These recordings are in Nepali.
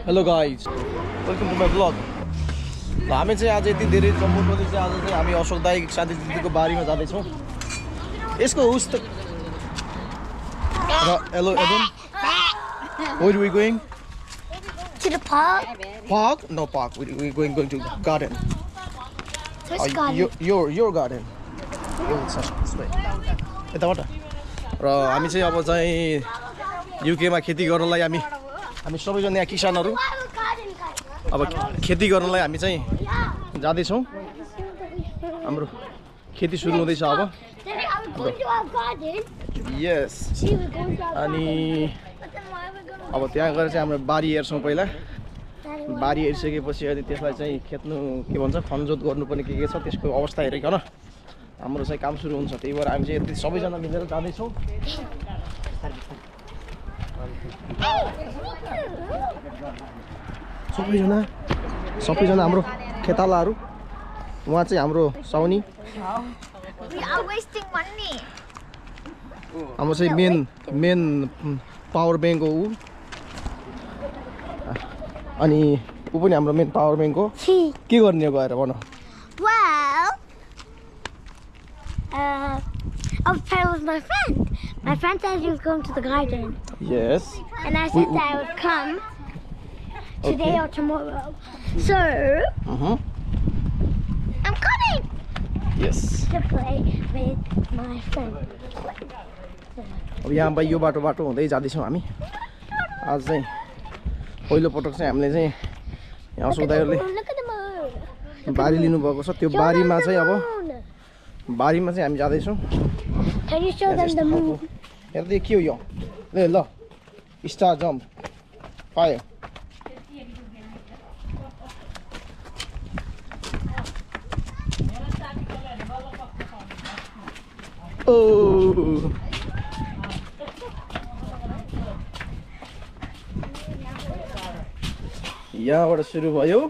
Hello guys, welcome to my vlog. हामी चाहिँ आज यति धेरै चम्बुरपति चाहिँ आज चाहिँ हामी अशोक दाई साथी दिदीको बारीमा जाँदैछौँ। यसको उस त Hello Adam. Where are we going? To the park. Park? No park. We're going to garden. Which garden? Your garden. यताबाट र हामी चाहिँ अब चाहिँ युकेमा खेती गर्नलाई हामी सबैजना यहाँ किसानहरू अब खेती गर्नलाई हामी चाहिँ जाँदैछौँ। हाम्रो खेती सुरु हुँदैछ अब। यस अनि अब त्यहाँ गएर चाहिँ हाम्रो बारी हेर्छौँ। पहिला बारी हेरिसकेपछि अनि त्यसलाई चाहिँ खेत्नु के भन्छ खनजोत गर्नुपर्ने के छ त्यसको अवस्था हेरिकन हाम्रो चाहिँ काम सुरु हुन्छ। त्यही भएर हामी चाहिँ यति सबैजना मिलेर जाँदैछौँ। सबैजना हाम्रो खेतालाहरू उहाँ चाहिँ हाम्रो साउनी हाम्रो चाहिँ मेन पावर ब्याङ्क हो ऊ अनि ऊ पनि हाम्रो मेन पावर ब्याङ्क हो। के गर्ने हो गएर भन। I was playing with my friend. My friend said he was going to the garden. Yes. And I said that I would come today or tomorrow. So, I'm coming. Yes. To play with my friend. अब यहाँ यो बाटो हुँदै जाँदैछौँ हामी। आज चाहिँ पहिलो पटक चाहिँ हामीले चाहिँ यहाँ सुदाइहरूले बारी लिनुभएको छ। त्यो बारीमा चाहिँ हामी जाँदैछौँ। Can you show them the moon? हेर्दै के हो यो ल स्टार जम्प पायो। यहाँबाट सुरु भयो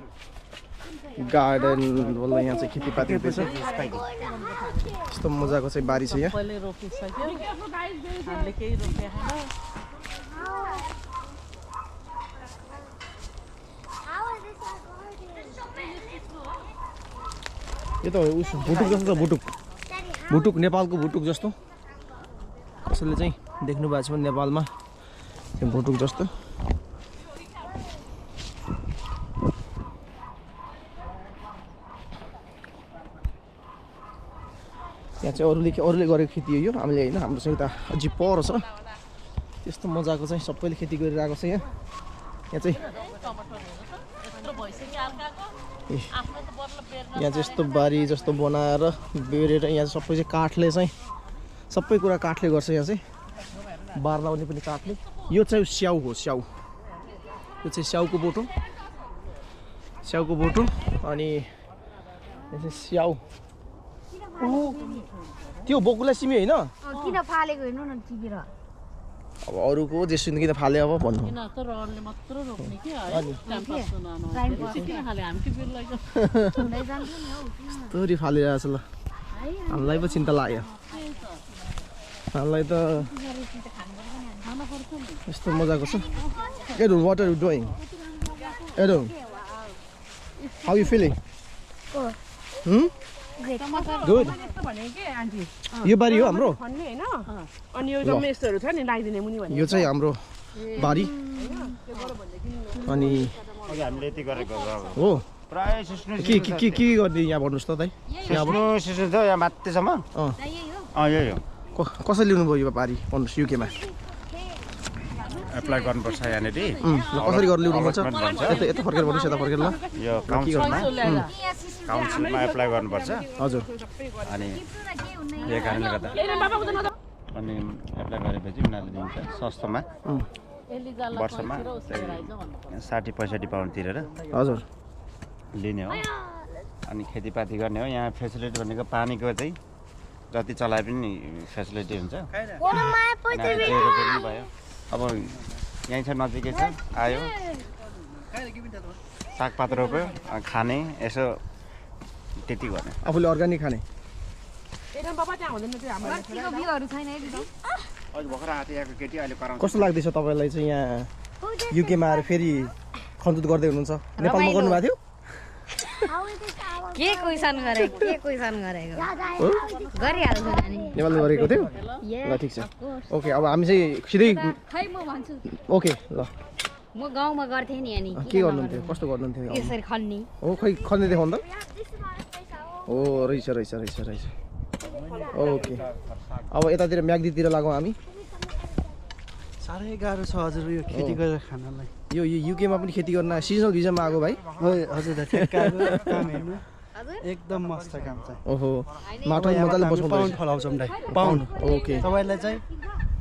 गार्डन। बल्ल यहाँ चाहिँ खेतीपाती हुँदैछ। यस्तो मजाको चाहिँ बारी छ यहाँ। यो त उस भुटुक जस्तो छ। भुटुक नेपालको भुटुक जस्तो कसैले चाहिँ देख्नु भएको छ नेपालमा त्यो भुटुक जस्तो। यहाँ चाहिँ अरूले गरेको खेती हो यो हामीले होइन। हाम्रो चाहिँ त अझै पर छ। त्यस्तो मजाको चाहिँ सबैले खेती गरिरहेको छ यहाँ। यहाँ चाहिँ यस्तो बारी जस्तो बनाएर बेरेर यहाँ सबै चाहिँ काठले चाहिँ सबै कुरा काठले गर्छ। यहाँ चाहिँ बार लाउने पनि काठले। यो चाहिँ स्याउ हो। स्याउ यो चाहिँ स्याउको बोटो अनि यो चाहिँ स्याउ। त्यो बोकुला सिमी होइन किन फालेको हेर्नु न टिपेर। अब अरूको जेसुन किन फाले अब भन्नु। यस्तोरी फालिरहेछ ल। हामीलाई पो चिन्ता लाग्यो। हामीलाई त यस्तो मजाको छ। Edon, what are you doing? Edon, how you feeling? Good. यो बारी हो हाम्रो। यो चाहिँ हाम्रो बारी अनि हो के गर्ने यहाँ भन्नुहोस् त दाइ। यहाँ माथिसम्म कसरी लिनुभयो यो बारी भन्नुहोस्। युकेमा एप्लाई गर्नुपर्छ यहाँनिर। कसरी गरेर ल्याउनुपर्छ यता फर्केर भन्नुहोस्। यता फर्केर ल यो काउन्सिलमा एप्लाई गर्नुपर्छ। हजुर अनि यही कारणले गर्दा अनि एप्लाई गरेपछि उनीहरूले दिन्छ सस्तोमा वर्षमा 60-65 पाउन्ड तिरेर हजुर लिने हो। अनि खेतीपाती गर्ने हो। यहाँ फेसिलिटी भनेको पानीको चाहिँ जति चलाए पनि फेसिलिटी हुन्छ। भयो अब यहीँ छ नजिकै छ। आयो सागपात रोप्यो खाने यसो त्यति गर्ने। आफूले अर्ग्यानिक खाने। भर्खर आएको केटी अहिले कराउँछ। कस्तो लाग्दैछ तपाईँलाई चाहिँ यहाँ युकेमा आएर फेरि खनजुत गर्दै हुनुहुन्छ नेपालमा गर्नुभएको थियो How is this our? के क्वेसन गरेको गरिहाल्छु नानी नेपालमा गरेको थियो ल ठिक छ ओके अब हामी चाहिँ सिधै खै म भन्छु ओके ल म गाउँमा गर्थेँ नि अनि के गर्नुहुन्थ्यो कस्तो गर्नुहुन्थ्यो यसरी खन्नी हो खै खन्दै देखाउनु त This is my place. ओ रहेछ ओके अब यतातिर म्याग्दीतिर लागौँ हामी साह्रै गाह्रो छ हजुर यो खेती गरेर खानलाई यो युकेमा पनि खेती गर्न सिजनल भिजामा आएको भाइ हजुर दा ठ्याक्काको काम हेर्नु एकदम मस्त काम छ ओहो माटो मजाले बसाउँदै पाउन्ड फलाउँछौँ दाइ पाउन्ड ओके तपाईँलाई चाहिँ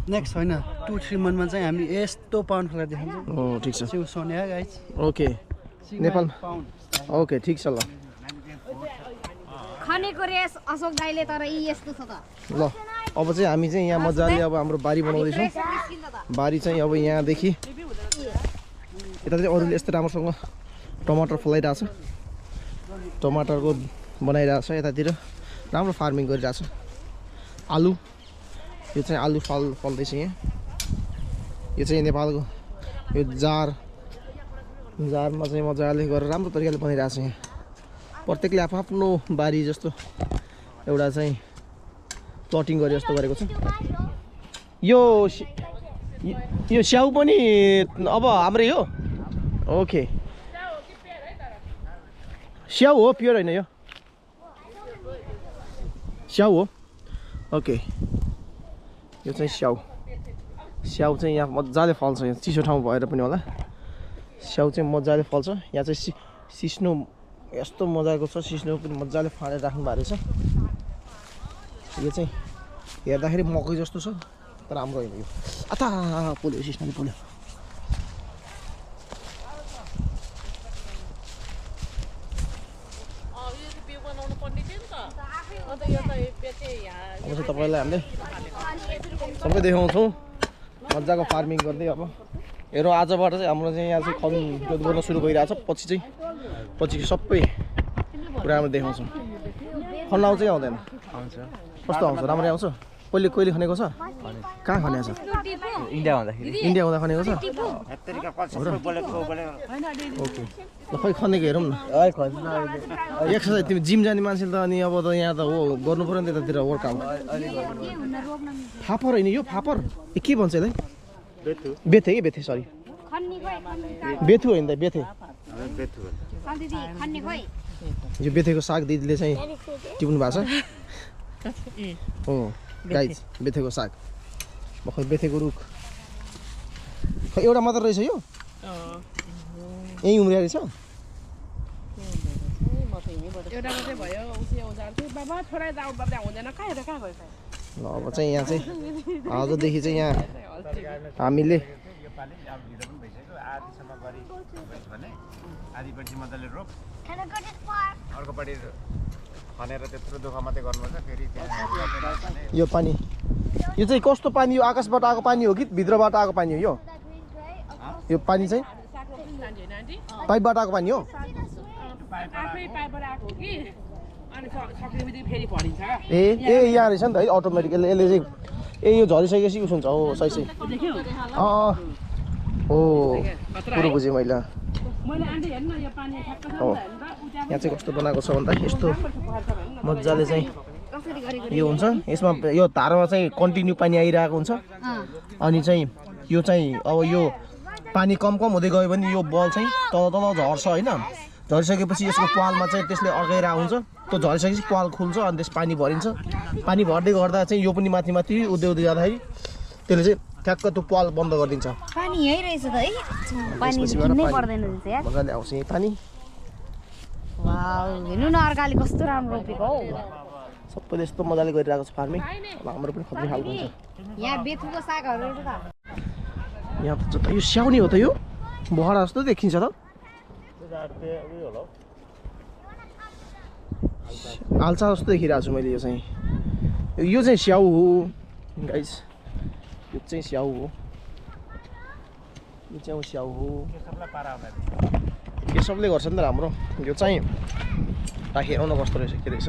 नेक्स्ट होइन 2-3 मन्थमा चाहिँ हामी यस्तो पाउन्ड फलाएर देखाउँछौँ ओ ठिक छ सिउ Sonia guys okay Nepal okay ठिक छ ल खनेको रेस अशोक दाइले तर यी यस्तो छ त ल अब चाहिँ हामी चाहिँ यहाँ मजाले अब हाम्रो बारी बनाउँदैछौँ निस्किन्छ त बारी चाहिँ अब यहाँदेखि यता चाहिँ अरूले यस्तो राम्रोसँग टमाटर फलाइरहेछ टमाटरको बनाइरहेछ यतातिर राम्रो फार्मिङ गरिरहेछ आलु यो चाहिँ आलु फल्दैछ यहाँ यो चाहिँ नेपालको यो जारमा चाहिँ मजाले गरेर राम्रो तरिकाले बनाइरहेछ यहाँ प्रत्येकले आफ्नो बारी जस्तो एउटा चाहिँ प्लटिङ गरे जस्तो गरेको छ यो स्याउ पनि अब हाम्रै हो ओके स्याउ हो प्योर होइन यो स्याउ हो ओके यो चाहिँ स्याउ चाहिँ यहाँ मजाले फल्छ यहाँ चिसो ठाउँ भएर पनि होला स्याउ चाहिँ मजाले फल्छ यहाँ चाहिँ सिस्नो यस्तो मजाको छ सिस्नो पनि मजाले फालेर राख्नु भएको रहेछ यो चाहिँ हेर्दाखेरि मकै जस्तो छ तर राम्रो होइन यो अथा पोल्यो सिस्नोले पोल्यो अब चाहिँ तपाईँलाई हामीले सबै देखाउँछौँ मजाको फार्मिङ गर्दै अब हेरौँ आजबाट चाहिँ हाम्रो चाहिँ यहाँ चाहिँ खनजोत गर्न सुरु भइरहेछ पछि सबै कुरा हामीले देखाउँछौँ खन्न आउँछ कि आउँदैन कस्तो आउँछ राम्रै आउँछ कहिले खनेको छ कहाँ खनेको छ इन्डिया हुँदा खनेको छ ओके ल खै खनेको हेरौँ न एक्सर्साइज तिमी जिम जाने मान्छेले त अनि अब त यहाँ त हो गर्नु पऱ्यो नि त्यतातिर वर्कआउट फापर होइन यो फापर के भन्छ यसलाई बेथे सरी बेथु होइन त बेथे यो बेथेको साग दिदीले चाहिँ टिप्नु भएको छ हो गाइज बेथेको साग खै बेथेको रुख खै एउटा मात्र रहेछ यो यहीँ उम्रिया रहेछ ल अब चाहिँ यहाँ चाहिँ आजदेखि चाहिँ यहाँ हामीले आदिपछि मजाले रोप Can I go this far? अर्कोपट्टि खनेर त्यत्रो दुःख मात्रै गर्नुपर्छ फेरि त्यहाँ यो पानी यो चाहिँ कस्तो पानी यो आकाशबाट आएको पानी हो कि भित्रबाट आएको पानी हो यो पानी चाहिँ पाइपबाट आएको पानी हो ए यहाँ रहेछ नि त है अटोमेटिक यसले चाहिँ यो झरिसकेपछि उस हुन्छ हो सही हो कुरो बुझेँ मैले यहाँ चाहिँ कस्तो बनाएको छ भन्दा यस्तो मजाले चाहिँ यो हुन्छ यसमा यो धारामा चाहिँ कन्टिन्यू पानी आइरहेको हुन्छ अनि चाहिँ यो चाहिँ अब यो पानी कम हुँदै गयो भने यो बल चाहिँ तल झर्छ होइन झरिसकेपछि यसको पालमा चाहिँ त्यसले अड्काइरहेको हुन्छ त्यो झरिसकेपछि पाल खुल्छ अनि त्यस पानी भरिन्छ पानी भर्दै गर्दा चाहिँ यो पनि माथि उद्दै जाँदाखेरि त्यसले चाहिँ ठ्याक्क त्यो पाल बन्द गरिदिन्छ पानी यही रहेछ त है पानी किन्नै पर्दैन रहेछ यार मजाले आउँछ यही पानी वाउ हेर्नु न अर्काले कस्तो राम्रो रोपेको हौ सबैले यस्तो मजाले गरिरहेको छ फार्मिङ अब हाम्रो पनि खत्रै खालको हुन्छ यहाँ बेथुको सागहरू रहेछ त यहाँ त यो स्याउनी हो त यो बहरा जस्तो देखिन्छ त आल्चा जस्तो देखिरहेको छु मैले यो चाहिँ स्याउ हो गाइस यो चाहिँ स्याउ हो यो सबले गर्छ नि त राम्रो यो चाहिँ हेरौँ न कस्तो रहेछ के रहेछ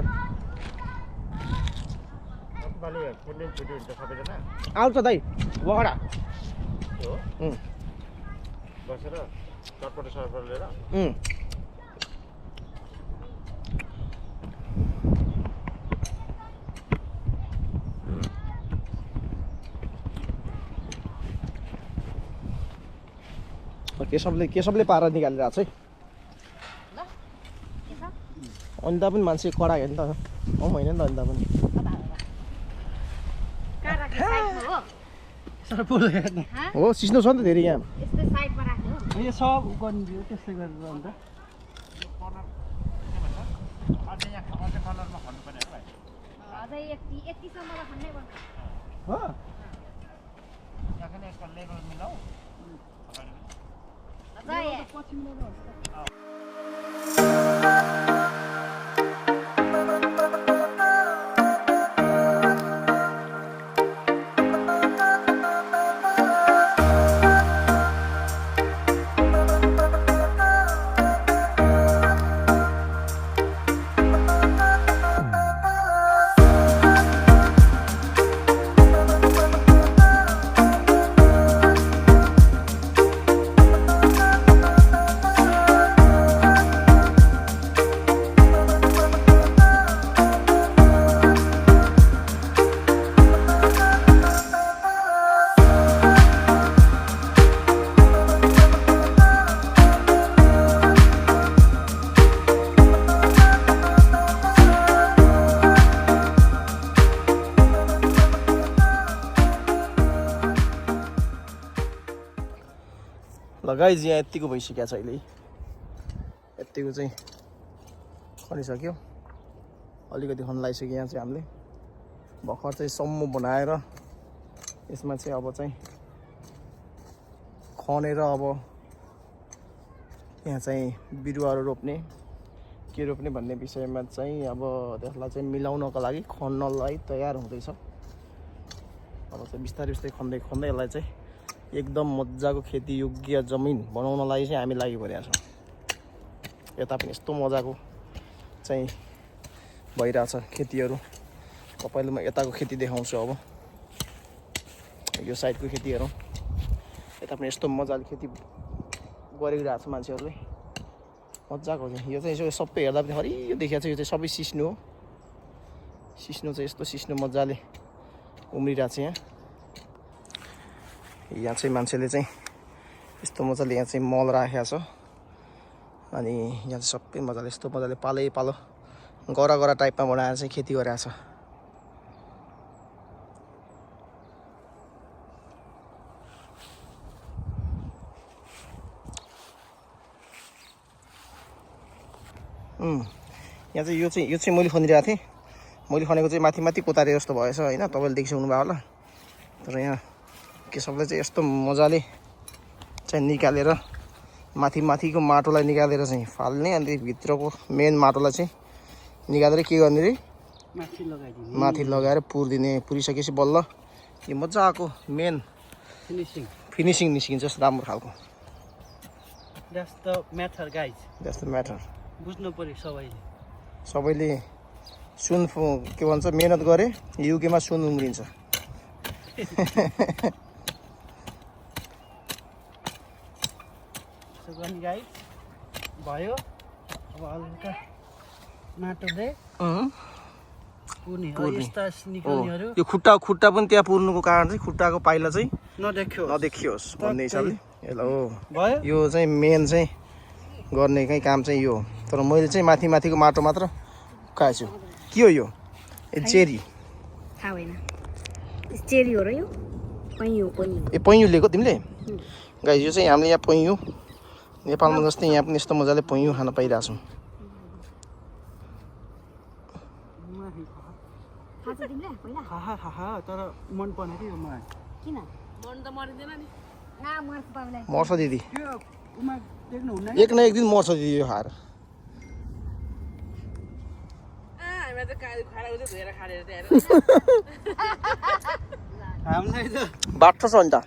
आउँछ दाइ बहरा चटपटे सरपट लिएर केशवले पारा निकालेर आएको छ है अन्त पनि मान्छे कडा हेर्नु त होइन नि त अन्त पनि हो सिस्नो छ नि त धेरै यहाँ यो सब गरिदियो त्यस्तै गरेर अन्त ल गाइज यहाँ यत्तिको भइसक्यो छ अहिले यत्तिको चाहिँ खनिसक्यो अलिकति खन लगाइसक्यो यहाँ चाहिँ हामीले भर्खर चाहिँ सम्मु बनाएर यसमा चाहिँ अब चाहिँ खनेर अब यहाँ चाहिँ बिरुवाहरू रोप्ने के रोप्ने भन्ने विषयमा चाहिँ अब त्यसलाई चाहिँ मिलाउनको लागि खन्नलाई तयार हुँदैछ अब चाहिँ बिस्तारै बिस्तारै खन्दै खन्दै यसलाई चाहिँ एकदम मजाको खेती योग्य जमिन बनाउनलाई चाहिँ हामी लागि परेका छौँ यता पनि यस्तो मजाको चाहिँ भइरहेछ खेतीहरू तपाईँले म यताको खेती देखाउँछु अब यो साइडको खेतीहरू यता पनि यस्तो मजाले खेती गरिरहेको छ मान्छेहरूले मजाको चाहिँ यो चाहिँ यसो सबै हेर्दा पनि हरियो देखिएको छ यो चाहिँ सबै सिस्नु हो सिस्नु चाहिँ यस्तो सिस्नु मजाले उम्रिरहेको छ यहाँ चाहिँ मान्छेले चाहिँ यस्तो मजाले यहाँ चाहिँ मल राखेको छ अनि यहाँ चाहिँ सबै मजाले यस्तो मजाले पालै पालो गरा गरा टाइपमा बनाएर चाहिँ खेती गरिरहेको छ यहाँ चाहिँ यो चाहिँ मैले खनिरहेको थिएँ मैले खनेको चाहिँ माथि माथि कोतारे जस्तो भएछ होइन तपाईँले देखिसक्नु भयो होला तर यहाँ केशवले चाहिँ यस्तो मजाले चाहिँ निकालेर माथि माथिको माटोलाई निकालेर चाहिँ फाल्ने अनि भित्रको मेन माटोलाई चाहिँ निकालेर के गर्ने रे माथि लगाएर पुरिदिने पुरिसकेपछि बल्ल यो मजाको मेन फिनिसिङ निस्किन्छ राम्रो खालको That's the matter, guys. That's the matter. बुझ्नु पर्यो सबैले सुन के भन्छ मेहनत गरे युकेमा सुन उम्रिन्छ गाइस भयो अब हल्का माटो दे पुर्ने यस्ता निकाल्नेहरू यो खुट्टा पनि त्यहाँ पुर्नुको कारण चाहिँ खुट्टाको पाइला चाहिँ नदेखियोस् भन्ने हिसाबले हेलो भयो यो चाहिँ मेन चाहिँ गर्ने कहीँ काम चाहिँ यो तर मैले चाहिँ माथि माथिको माटो मात्र खाएको छु के हो यो चेरी थाहा होइन चेरी हो र यो पैँयु लिएको तिमीले गाइस यो चाहिँ हामीले यहाँ पैँयु नेपालमा जस्तै यहाँ पनि यस्तो मजाले पैँयु खान पाइरहेछौँ तर मन पर्ने कि यो मलाई किन मर्छ दिदी देख्नुहुन्न एक न एक दिन मर्छ दिदी यो खाएर बाटो छ नि त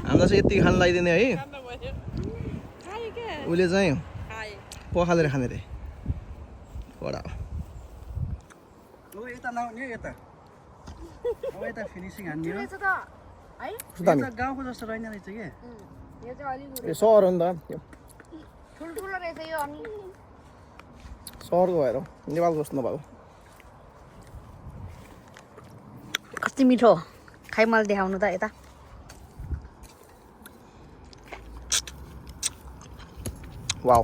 हामीलाई चाहिँ यति खान लगाइदिने है उसले चाहिँ पखालेर खाने रे बडा यता फिनिसिङ हान्ने हो दामी गाउँको जस्तो रहेन रहेछ के यो चाहिँ अलिक यो सहर हो नि त यो ठुल्ठुलो रहेछ यो अनि सहरको भएर हो, नेपालको जस्तो नभएको। कति मिठो खाइ मैले देखाउनु त यता वाउ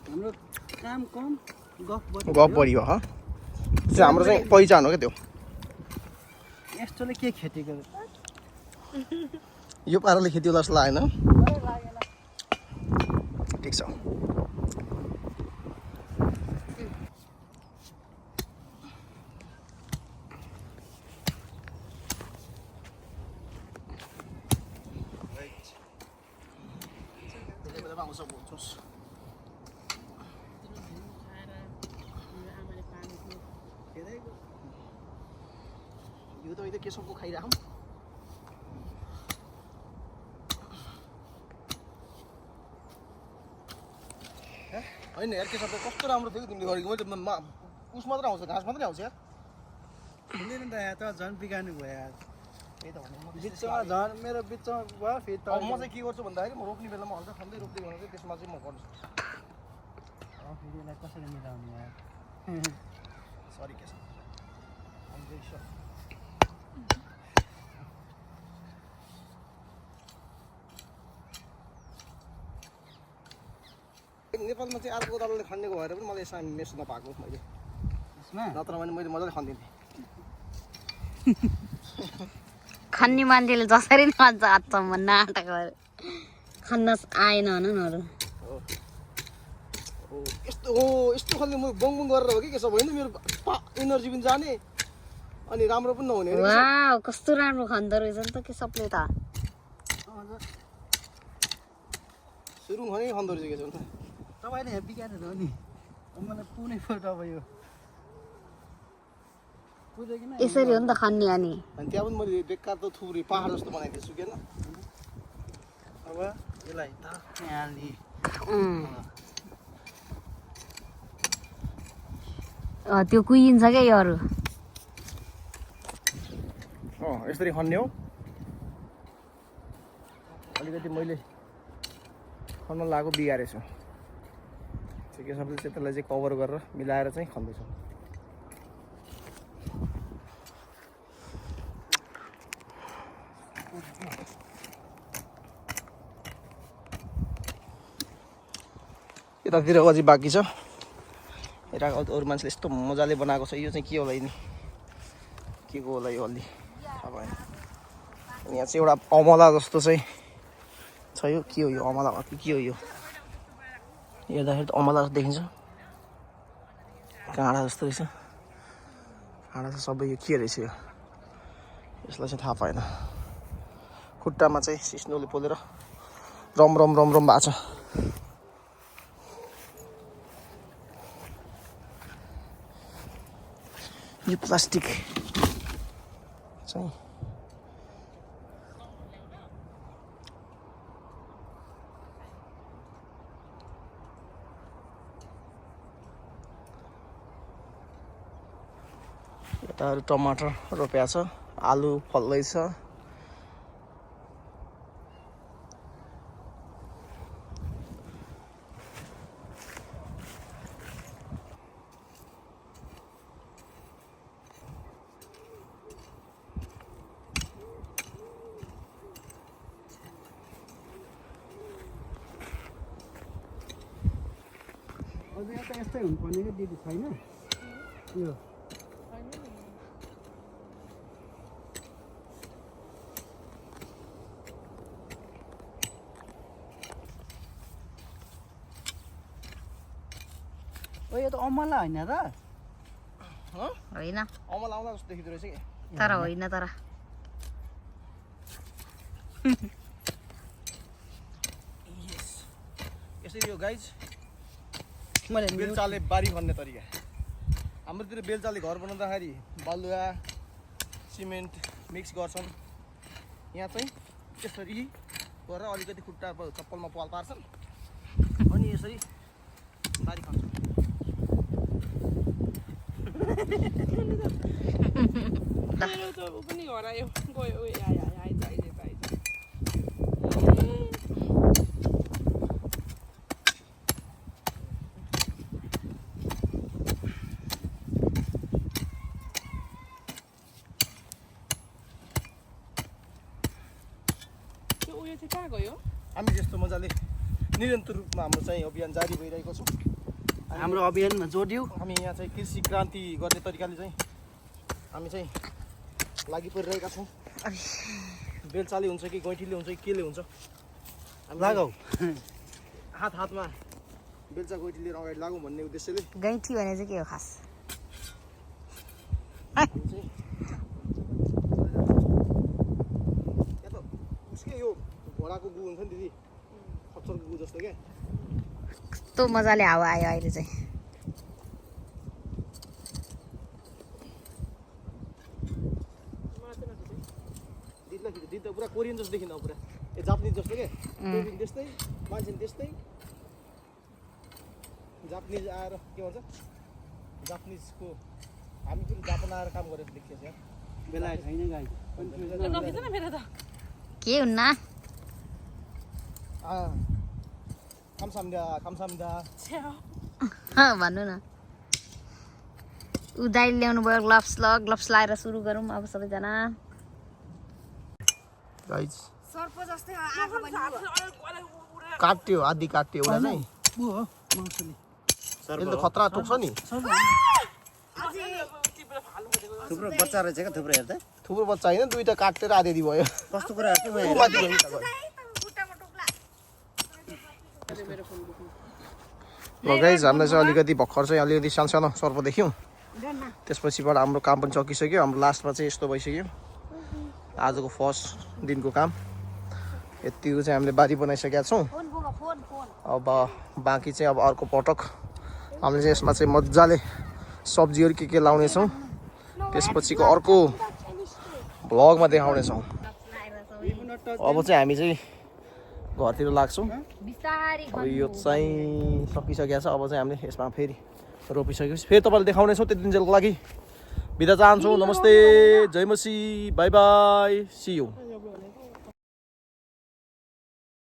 हाम्रो काम कम गफ गफ बढी हो ह त्यो चाहिँ हाम्रो चाहिँ पहिचान हो क्या त्यो। यस्तोले के खेती गर्यो यो पाराले खेती होला जस्तो लागेन। ठिक छ। यो त अहिले के सबको खाइराखौँ। होइन यार के सब कस्तो राम्रो थियो तिमीले गरेको। मैले उस मात्रै आउँछ घाँस मात्रै आउँछ यार। हुँदैन त यहाँ त झन् बिगार्नु भयो यार त्यही त भने बिचमा झन् मेरो बिचमा भयो फेरि त म चाहिँ के गर्छु भन्दाखेरि म रोप्ने बेलामा हल्का खाँदै रोप्दै गर्नु चाहिँ त्यसमा चाहिँ म गर्नु सक्छु। फेरि यसलाई कसरी मिलाउने यार सरी के छ नेपालमा चाहिँ अर्को दलले खन्नेको भएर पनि मलाई यसमा मेस नपाएको मैले यसमा नत्र भने मैले मजाले खनिदिन्थेँ। खन्ने मान्छेले जसरी नखान्छ आजसम्म नाटक गरेर खन्न आएन भन न अरू यस्तो हो यस्तो खालको म बङ गरेर हो कि के सब होइन मेरो एनर्जी पनि जाने अनि राम्रो पनि नहुने। वाउ कस्तो राम्रो खन्दो रहेछ नि त के सबले त सुरुङ खनै खन्दो रहेछ के छ त तपाईँले यहाँ बिगारेर हो नि मलाई पुनै पल्ट अब यो पुगेको न यसरी हो नि त खन्ने अनि अनि त्यहाँ पनि मैले बेकार त थुप्रै पहाड जस्तो बनाइदिएछु सुकेन। अब यसलाई त यहाँले त्यो कुहिन्छ क्या यो अरू यसरी खन्ने हो। अलिकति मैले खन्न लागेको बिगारेछु के सबले चाहिँ त्यसलाई चाहिँ कभर गरेर मिलाएर चाहिँ खन्दैछु। यतातिर अझै बाँकी छ। यता अरू मान्छेले यस्तो मजाले बनाएको छ। यो चाहिँ के होला यिनी के को होला यो अलि थाहा भएन। यहाँ चाहिँ एउटा अमला जस्तो चाहिँ छ। यो के हो यो अमला हो कि के हो यो हेर्दाखेरि त अमला जस्तो देखिन्छ। काँडा जस्तो रहेछ काँडा चाहिँ सबै यो के रहेछ यो यसलाई चाहिँ थाहा पाएन। खुट्टामा चाहिँ सिस्नोले पोलेर रम रम रम रम भएको छ। यो प्लास्टिक चाहिँ यताहरू टमाटर रोप्या छ आलु फल्दैछ। अझै त यस्तै हुनुपर्ने कि दिदी छैन यो यो त अमला होइन र होइन अमला आउँला जस्तो देखिँदो रहेछ कि तर होइन तर यसरी हो गाइज बेलचाले बारी खन्ने तरिका। हाम्रोतिर बेलचाले घर बनाउँदाखेरि बालुवा सिमेन्ट मिक्स गर्छन्। यहाँ चाहिँ यसरी गरेर अलिकति खुट्टा चप्पलमा पाल पार्छन् अनि यसरी बारी खन्छन्। चाहिँ कहाँ गयो? हामी त्यस्तो मजाले निरन्तर रूपमा हाम्रो चाहिँ अभियान जारी भइरहेको छ। हाम्रो अभियानमा जोडियो। हामी यहाँ चाहिँ कृषि क्रान्ति गर्ने तरिकाले चाहिँ हामी चाहिँ लागि परिरहेका छौँ। बेलचाले हुन्छ कि गैँठीले हुन्छ कि केले हुन्छ, लगाऊ हातमा बेलचा गैँठी लिएर अगाडि लागौँ भन्ने उद्देश्यले गैँठी भने चाहिँ के हो खास? हामी चाहिँ या त उसकै यो घोडाको गु हुन्छ नि दिदी, खच्चरको गु जस्तो क्या। कस्तो मजाले हावा आयो अहिले चाहिँ। दिदी त पुरा कोरियन जस्तो देखिन पुरा ए जापानिज जस्तो क्या। कोरियन त्यस्तै, मान्छे त्यस्तै, जापानिज आएर के भन्छ जापानिजको हामी पनि जापान आएर काम गरेर देखिन्छ यार। बेला छैन गाई नखिच्न मेरो त। के हुन्न? खामसाम्दा भन्नु न। उदाइले ल्याउनु भयो ग्लोभ्स ग्लोभ्स लाएर सुरु गरौँ अब सबैजना। गाइज सर्प जस्तै आँखा पनि काट्यो, आदि काट्यो एउटा चाहिँ। ऊ हो माउसले यसले त खतरा टोक्छ नि। थुप्रो बच्चा रहेछ क्या, थुप्रो हेर्दा थुप्रो बच्चा होइन, दुईटा काटेर आधी भयो। कस्तो कुराहरू चाहिँ ऊ माथि गयो, उता गयो। ल गाइज हामीलाई चाहिँ अलिकति भर्खर चाहिँ अलिकति सानो सर्प देख्यौँ। त्यसपछिबाट हाम्रो काम पनि सकिसक्यो। हाम्रो लास्टमा चाहिँ यस्तो भइसक्यो आजको फर्स्ट दिनको काम। यतिको चाहिँ हामीले बारी बनाइसकेका छौँ। अब बाँकी चाहिँ अब अर्को पटक हामीले चाहिँ यसमा चाहिँ मजाले सब्जीहरू के लाउनेछौँ, त्यसपछिको अर्को भ्लगमा देखाउनेछौँ। अब चाहिँ हामी चाहिँ घरतिर लाग्छौँ। अब यो चाहिँ सकिसकेको छ। अब चाहिँ हामीले यसमा फेरि रोपिसकेपछि फेरि तपाईँलाई देखाउनेछौँ। त्यति दिनसम्मको लागि बिदा चाहन्छौँ। नमस्ते, जय मसी, बाई बाई, सी यू।